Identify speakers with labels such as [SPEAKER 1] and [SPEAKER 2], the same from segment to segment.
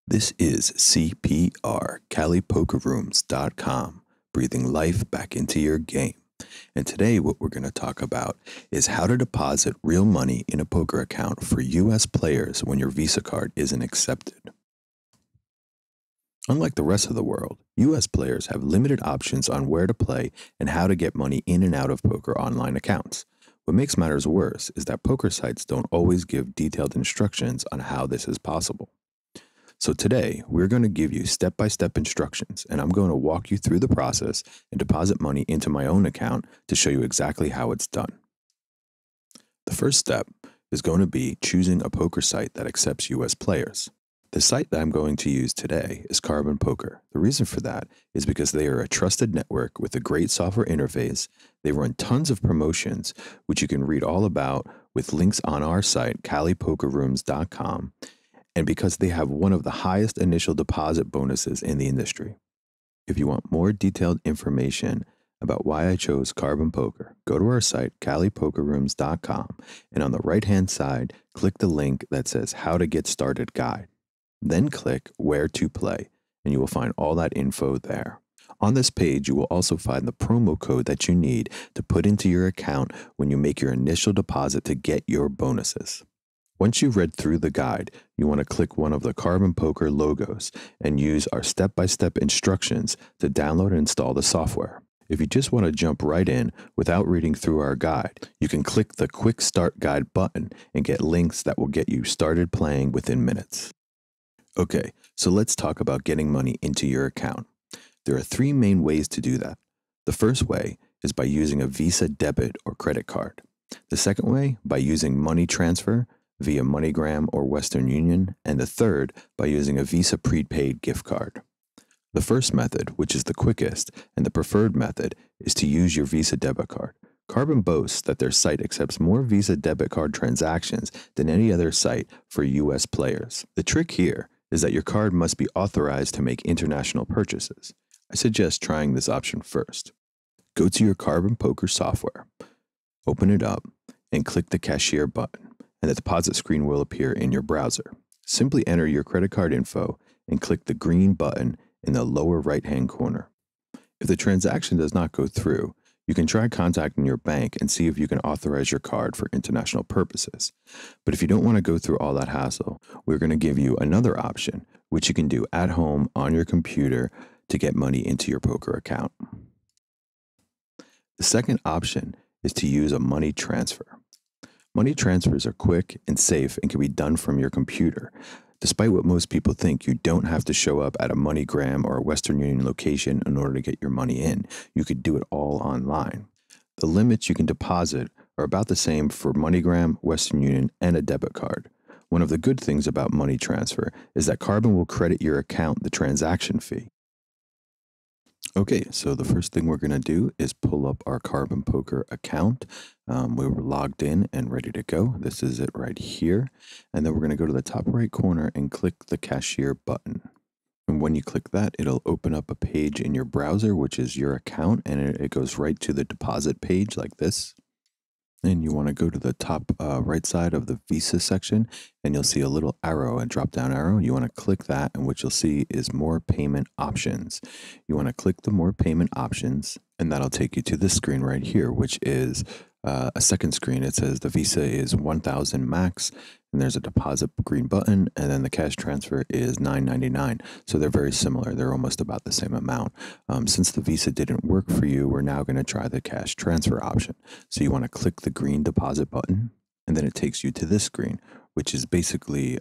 [SPEAKER 1] This is CPR, CaliPokerRooms.com, breathing life back into your game. And today what we're going to talk about is how to deposit real money in a poker account for U.S. players when your Visa card isn't accepted. Unlike the rest of the world, U.S. players have limited options on where to play and how to get money in and out of poker online accounts. What makes matters worse is that poker sites don't always give detailed instructions on how this is possible. So today, we're going to give you step-by-step instructions, and I'm going to walk you through the process and deposit money into my own account to show you exactly how it's done. The first step is going to be choosing a poker site that accepts U.S. players. The site that I'm going to use today is Carbon Poker. The reason for that is because they are a trusted network with a great software interface. They run tons of promotions, which you can read all about with links on our site, CaliPokerRooms.com. And because they have one of the highest initial deposit bonuses in the industry. If you want more detailed information about why I chose Carbon Poker, go to our site, CaliPokerRooms.com, and on the right-hand side, click the link that says How to Get Started Guide. Then click Where to Play, and you will find all that info there. On this page, you will also find the promo code that you need to put into your account when you make your initial deposit to get your bonuses. Once you've read through the guide, you want to click one of the Carbon Poker logos and use our step-by-step instructions to download and install the software. If you just want to jump right in without reading through our guide, you can click the Quick Start Guide button and get links that will get you started playing within minutes. Okay, so let's talk about getting money into your account. There are three main ways to do that. The first way is by using a Visa debit or credit card. The second way, by using money transfer via MoneyGram or Western Union, and the third by using a Visa prepaid gift card. The first method, which is the quickest and the preferred method, is to use your Visa debit card. Carbon boasts that their site accepts more Visa debit card transactions than any other site for U.S. players. The trick here is that your card must be authorized to make international purchases. I suggest trying this option first. Go to your Carbon Poker software, open it up, and click the cashier button, and the deposit screen will appear in your browser. Simply enter your credit card info and click the green button in the lower right-hand corner. If the transaction does not go through, you can try contacting your bank and see if you can authorize your card for international purposes. But if you don't want to go through all that hassle, we're going to give you another option, which you can do at home on your computer to get money into your poker account. The second option is to use a money transfer. Money transfers are quick and safe and can be done from your computer. Despite what most people think, you don't have to show up at a MoneyGram or a Western Union location in order to get your money in. You could do it all online. The limits you can deposit are about the same for MoneyGram, Western Union, and a debit card. One of the good things about money transfer is that Carbon will credit your account the transaction fee. Okay, so the first thing we're going to do is pull up our Carbon Poker account. We were logged in and ready to go. This is it right here. And then we're going to go to the top right corner and click the cashier button. And when you click that, it'll open up a page in your browser, which is your account, and it goes right to the deposit page like this. And you want to go to the top right side of the Visa section, and you'll see a little arrow, a drop-down arrow. You want to click that, and what you'll see is more payment options. You want to click the more payment options, and that'll take you to this screen right here, which is a second screen. It says the Visa is 1,000 max, and there's a deposit green button, and then the cash transfer is $9.99. So they're very similar. They're almost about the same amount. Since the Visa didn't work for you, we're now going to try the cash transfer option. So you want to click the green deposit button, and then it takes you to this screen, which is basically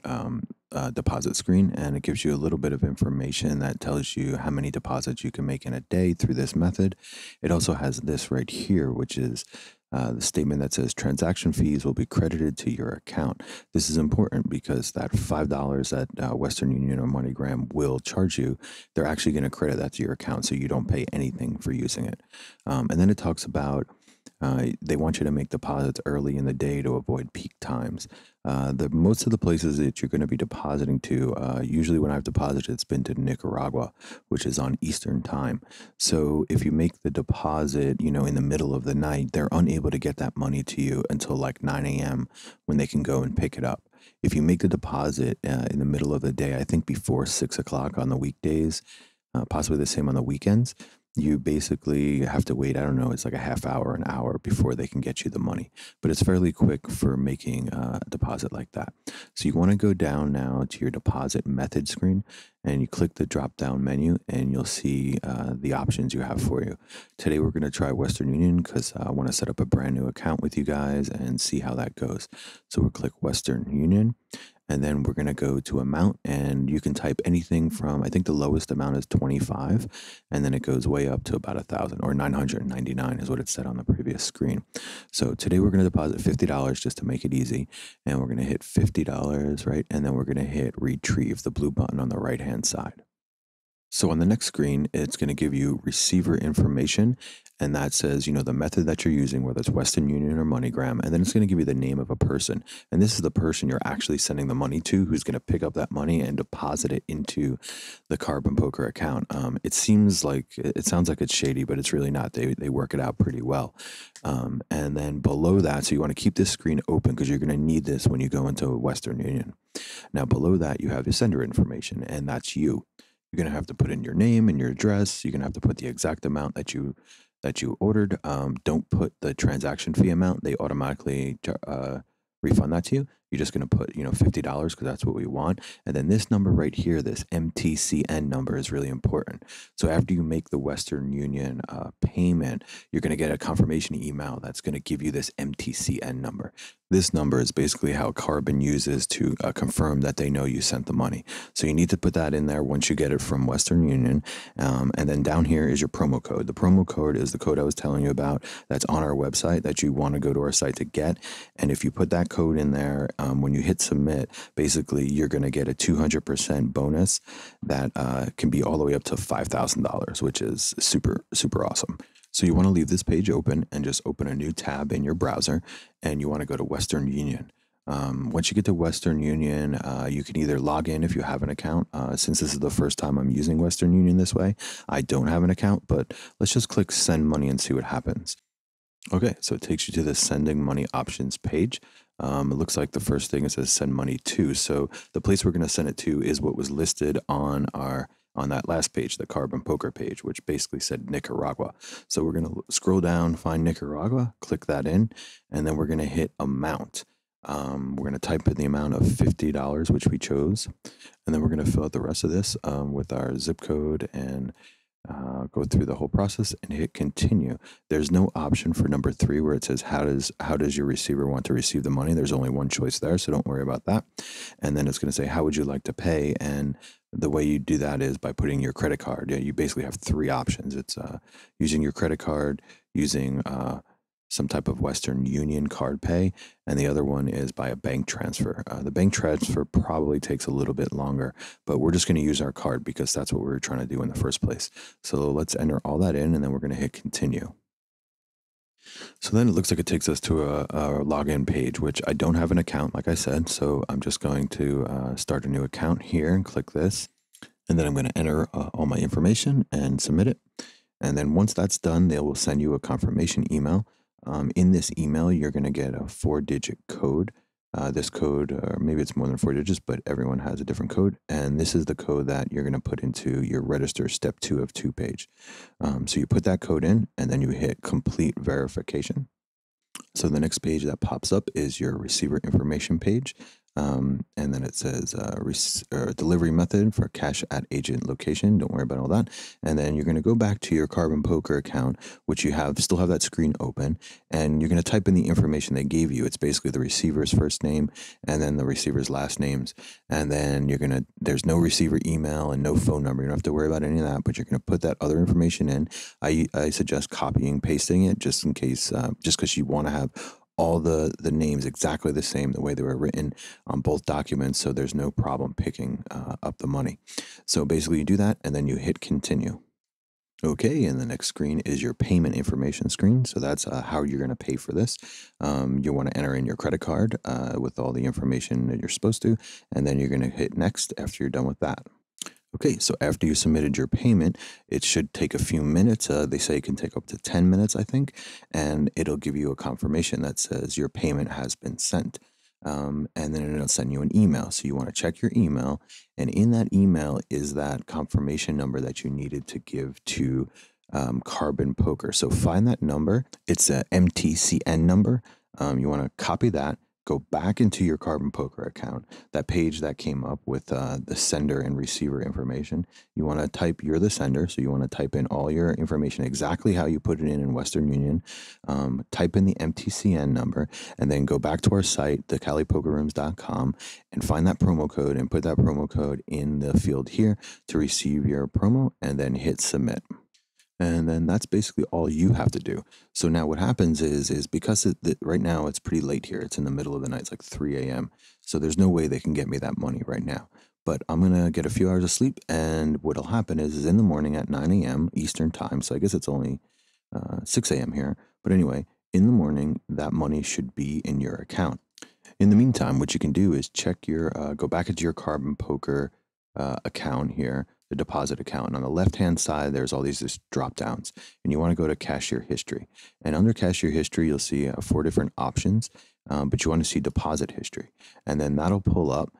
[SPEAKER 1] a deposit screen, and it gives you a little bit of information that tells you how many deposits you can make in a day through this method. It also has this right here, which is the statement that says transaction fees will be credited to your account. This is important because that $5 that Western Union or MoneyGram will charge you, they're actually going to credit that to your account, so you don't pay anything for using it. And then it talks about they want you to make deposits early in the day to avoid peak times. Most of the places that you're going to be depositing to, usually when I've deposited, it's been to Nicaragua, which is on Eastern time. So if you make the deposit, in the middle of the night, they're unable to get that money to you until like 9 a.m. when they can go and pick it up. if you make the deposit in the middle of the day, I think before 6 o'clock on the weekdays, possibly the same on the weekends, you basically have to wait. I don't know, it's like a half hour, an hour before they can get you the money. But it's fairly quick for making a deposit like that. So you want to go down now to your deposit method screen and you click the drop down menu and you'll see the options you have for you. Today we're going to try Western Union because I want to set up a brand new account with you guys and see how that goes. So we'll click Western Union. And then we're going to go to amount and you can type anything from, I think the lowest amount is 25 and then it goes way up to about 1,000 or 999 is what it said on the previous screen. So today we're going to deposit $50 just to make it easy. And we're going to hit $50, right? And then we're going to hit retrieve, the blue button on the right hand side. So on the next screen, it's going to give you receiver information. And that says, the method that you're using, whether it's Western Union or MoneyGram. And then it's going to give you the name of a person. And this is the person you're actually sending the money to who's going to pick up that money and deposit it into the Carbon Poker account. It sounds like it's shady, but it's really not. They work it out pretty well. And then below that, so you want to keep this screen open because you're going to need this when you go into Western Union. Now, below that, you have the sender information, and that's you. You're going to have to put in your name and your address. You're going to have to put the exact amount that you ordered. Don't put the transaction fee amount. They automatically refund that to you. You're just going to put, $50 because that's what we want. And then this number right here, this MTCN number is really important. So after you make the Western Union payment, you're going to get a confirmation email that's going to give you this MTCN number. This number is basically how Carbon uses to confirm that they know you sent the money. So you need to put that in there once you get it from Western Union. And then down here is your promo code. The promo code is the code I was telling you about that's on our website that you want to go to our site to get. And if you put that code in there, when you hit submit, basically you're going to get a 200% bonus that can be all the way up to $5,000, which is super, super awesome. So you want to leave this page open and just open a new tab in your browser and you want to go to Western Union. Once you get to Western Union, you can either log in if you have an account. Since this is the first time I'm using Western Union this way, I don't have an account, but let's just click send money and see what happens. Okay, so it takes you to the sending money options page. It looks like the first thing it says send money to. So the place we're going to send it to is what was listed on that last page, the Carbon Poker page, which basically said Nicaragua. So we're going to scroll down, find Nicaragua, click that in, and then we're going to hit amount. We're going to type in the amount of $50, which we chose, and then we're going to fill out the rest of this with our zip code and go through the whole process and hit continue. There's no option for number 3 where it says how does your receiver want to receive the money. There's only one choice there, so don't worry about that. And then it's going to say how would you like to pay, and the way you do that is by putting your credit card. You basically have 3 options. It's using your credit card, using some type of Western Union card pay, and the other one is by a bank transfer. The bank transfer probably takes a little bit longer, but we're just going to use our card because that's what we were trying to do in the first place. So let's enter all that in, and then we're going to hit continue. So then it looks like it takes us to a login page, which I don't have an account, like I said, so I'm just going to start a new account here and click this, and then I'm going to enter all my information and submit it. And then once that's done, they will send you a confirmation email. In this email, you're going to get a 4-digit code. This code, or maybe it's more than 4 digits, but everyone has a different code. And this is the code that you're going to put into your register step 2 of 2 page. So you put that code in and then you hit complete verification. So the next page that pops up is your receiver information page. And then it says delivery method for cash at agent location. Don't worry about all that. And then you're going to go back to your Carbon Poker account, which you still have that screen open, and you're going to type in the information they gave you. It's basically the receiver's first name and then the receiver's last names. And then there's no receiver email and no phone number. You don't have to worry about any of that, but you're going to put that other information in. I suggest copying, pasting it just in case, just because you want to have all the names exactly the same, the way they were written on both documents, so there's no problem picking up the money. So basically you do that and then you hit continue. Okay, and the next screen is your payment information screen. So that's how you're going to pay for this. You want to enter in your credit card with all the information that you're supposed to, and then you're going to hit next after you're done with that. Okay, so after you submitted your payment, it should take a few minutes. They say it can take up to 10 minutes, I think, and it'll give you a confirmation that says your payment has been sent. and then it'll send you an email. So you want to check your email, and in that email is that confirmation number that you needed to give to Carbon Poker. So find that number. It's a MTCN number. You want to copy that. Go back into your Carbon Poker account, that page that came up with the sender and receiver information. You want to type, you're the sender, so you want to type in all your information exactly how you put it in Western Union. Type in the MTCN number, and then go back to our site, thecalipokerrooms.com, and find that promo code and put that promo code in the field here to receive your promo, and then hit submit. And then that's basically all you have to do. So now what happens is because right now it's pretty late here. It's in the middle of the night. It's like 3 a.m. So there's no way they can get me that money right now. But I'm going to get a few hours of sleep. And what'll happen is in the morning at 9 a.m. Eastern time. So I guess it's only 6 a.m. here. But anyway, in the morning, that money should be in your account. In the meantime, what you can do is check your, go back into your Carbon Poker account here, the deposit account. And on the left-hand side, there's all these drop downs, and you want to go to cashier history. And under cashier history, you'll see 4 different options, but you want to see deposit history. And then that'll pull up,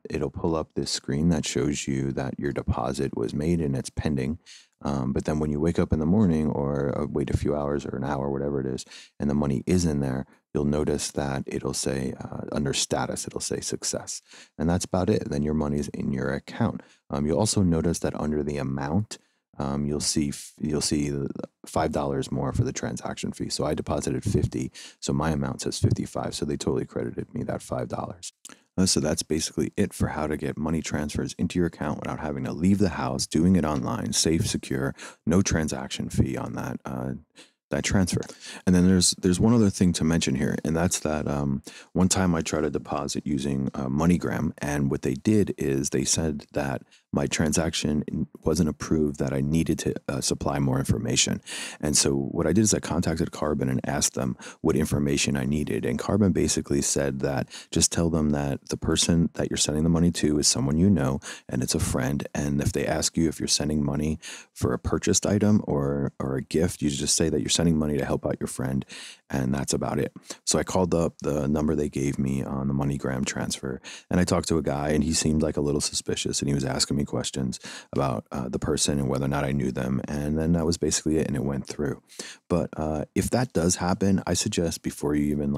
[SPEAKER 1] it'll pull up this screen that shows you that your deposit was made and it's pending. But then when you wake up in the morning or wait a few hours or an hour, whatever it is, and the money is in there, you'll notice that it'll say under status, it'll say success. And that's about it. Then your money's in your account. You'll also notice that under the amount, you'll see $5 more for the transaction fee. So I deposited 50, so my amount says 55. So they totally credited me that $5. So that's basically it for how to get money transfers into your account without having to leave the house, doing it online, safe, secure, no transaction fee on that transfer. And then there's one other thing to mention here, and that's that one time I tried to deposit using MoneyGram, and what they did is they said that my transaction wasn't approved, that I needed to supply more information. And so what I did is I contacted Carbon and asked them what information I needed. And Carbon basically said that just tell them that the person that you're sending the money to is someone you know, and it's a friend. And if they ask you if you're sending money for a purchased item or a gift, you just say that you're sending money to help out your friend, and that's about it. So I called up the number they gave me on the MoneyGram transfer, and I talked to a guy, and he seemed like a little suspicious, and he was asking me questions about the person and whether or not I knew them, and then that was basically it, and it went through. But if that does happen, I suggest before you even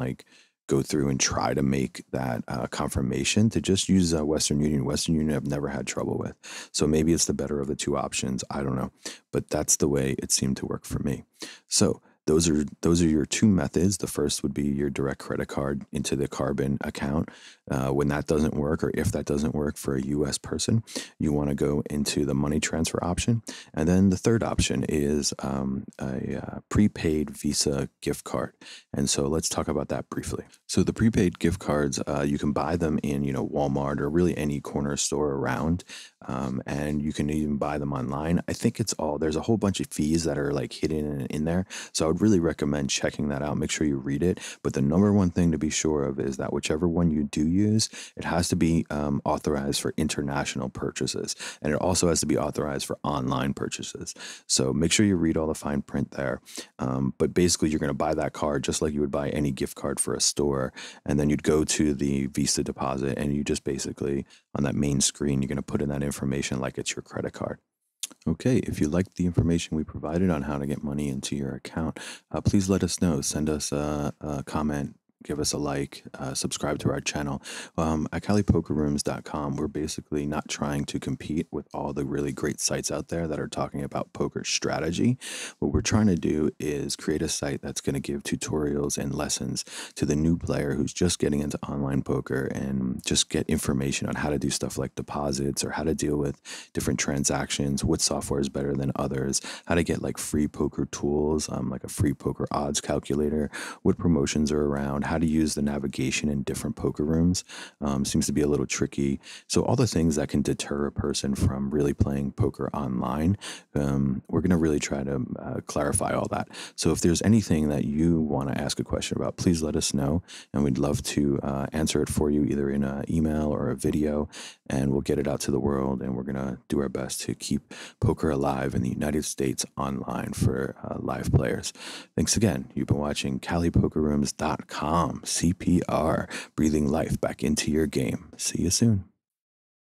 [SPEAKER 1] go through and try to make that confirmation to just use Western Union. Western Union I've never had trouble with. So maybe it's the better of the two options. I don't know. But that's the way it seemed to work for me. So those are your two methods. The first would be your direct credit card into the Carbon account. When that doesn't work, or if that doesn't work for a U.S. person, you want to go into the money transfer option. And then the third option is a prepaid Visa gift card. And so let's talk about that briefly. So the prepaid gift cards, you can buy them in Walmart or really any corner store around, and you can even buy them online. I think there's a whole bunch of fees that are hidden in there. So I would really recommend checking that out. Make sure you read it. But the number one thing to be sure of is that whichever one you do use, it has to be authorized for international purchases. And it also has to be authorized for online purchases. So make sure you read all the fine print there. But basically, you're going to buy that card just like you would buy any gift card for a store. And then you'd go to the Visa deposit, and you just basically, on that main screen, you're going to put in that information like it's your credit card. Okay, if you liked the information we provided on how to get money into your account, please let us know. Send us a comment, give us a like, subscribe to our channel. At CaliPokerRooms.com, we're basically not trying to compete with all the really great sites out there that are talking about poker strategy. What we're trying to do is create a site that's going to give tutorials and lessons to the new player who's just getting into online poker, and just get information on how to do stuff like deposits, or how to deal with different transactions, what software is better than others, how to get free poker tools, like a free poker odds calculator, what promotions are around, how to use the navigation in different poker rooms. Seems to be a little tricky. So all the things that can deter a person from really playing poker online, we're going to really try to clarify all that. So if there's anything that you want to ask a question about, please let us know, and we'd love to answer it for you either in an email or a video, and we'll get it out to the world, and we're going to do our best to keep poker alive in the United States online for live players. Thanks again. You've been watching CaliPokerRooms.com. CPR, breathing life back into your game. See you soon.